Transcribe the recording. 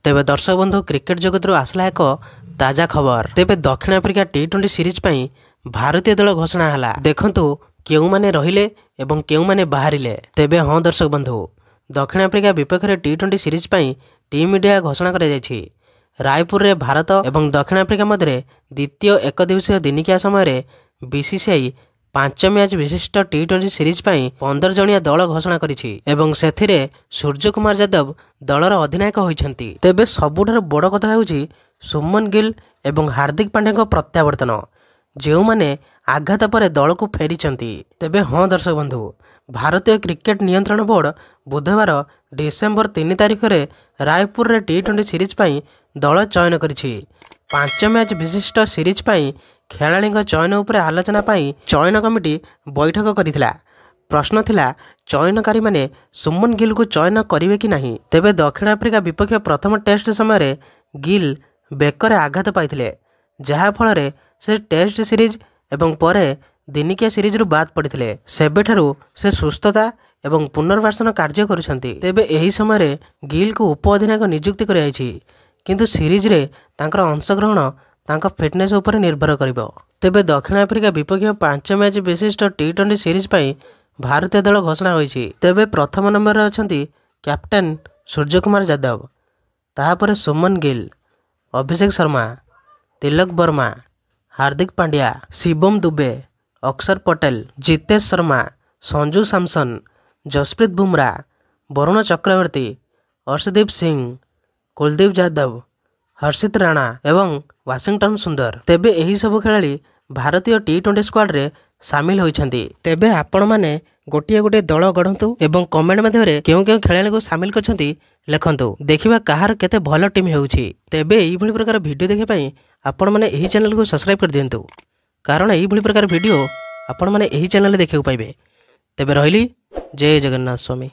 तेबे दर्शक बंधु क्रिकेट जगत आसला एक ताजा खबर। तेबे दक्षिण आफ्रिका टी20 सीरीज पई भारतीय दल घोषणा हला। देखंतु केउ माने रहिले एवं केउ माने बाहरिले। तेबे हाँ दर्शक बंधु, दक्षिण आफ्रिका विपक्ष में टी20 सीरीज पई टीम इंडिया घोषणा करा जायछि। रायपुर रे भारत एवं दक्षिण आफ्रिका मध्य द्वितीय एक दिवसीय दिनिकिया समय बीसीसीआई 5 मैच विशिष्ट टी20 सीरीज पई 15 जणिया दल घोषणा करिछि एवं सेथिरे सूर्य कुमार यादव दलर अधिनायक होइछन्ति। तेबे सबुठार बड़ कथा हेउछि सुमन गिल एवं हार्दिक पांड्या को प्रत्यावर्तन, जो माने आघात पर दल को फेरिछन्ति। तेबे हाँ दर्शक बंधु, भारतीय क्रिकेट नियंत्रण बोर्ड बुधवार डिसेंबर 3 तारिख रे रायपुर रे टी20 सीरीज पई दल चयन करिछि। 5 मैच विशिष्ट सीरीज पई खेलाड़ी चयन उपर आलोचना पाई चयन कमिटी बैठक करिथिला। प्रश्न थिला चयनकारी माने सुमन गिल को चयन करिवे कि नहीं। तेबे दक्षिण आफ्रिका विपक्ष प्रथम टेस्ट समय गिल बेकर आघात पाइथिले, जहा फल से टेस्ट सीरीज एवं परे दिनिकिया सीरीज रु बाद पड़िथिले। सेबेठारु से सुस्थता एवं पुनर्वासन कार्य करुछन्ति। तेबे एही समय गिल को उप अधिनायक नियुक्ति कराଯାଇଛି, किंतु सीरीज रे तांकर अंशग्रहण तांका फिटनेस उपर निर्भर करिवो। तेबे दक्षिण आफ्रिका विपक्ष 5 मैच विशिष्ट टी20 सीरीज पई भारतीय दल घोषणा होइछि। तेबे प्रथम नंबर रे अछंती कैप्टेन सूर्य कुमार यादव, ताहापर सुमन गिल, अभिषेक शर्मा, तिलक वर्मा, हार्दिक पांड्या, शिवम दुबे, अक्षर पटेल, जितेश शर्मा, संजू सैमसन, जसप्रीत बुमराह, वरुण चक्रवर्ती, अर्शदीप सिंह, कुलदीप यादव, हर्षित राणा एवं वाशिंगटन सुंदर। तेबे एही सब खेलाड़ी भारतीय टी20 स्क्वाड रे सामिल होइछन्ति। तेबे आपण माने गोटिए गोटे दल गढ़ंतु एवं कमेंट माध्यम केउ केउ खेलाड़ी को सामिल करछन्ति लेखंतु। देखिबा कहार केते भलो टीम हेउछि। तेबे एही भली प्रकार वीडियो देखे पई आपण माने एही चैनल को सब्सक्राइब कर दियंतु, कारण एही भली प्रकार वीडियो आपण माने एही चैनल देखिउ पाइबे। तेबे रहिली, जय जगन्नाथ स्वामी।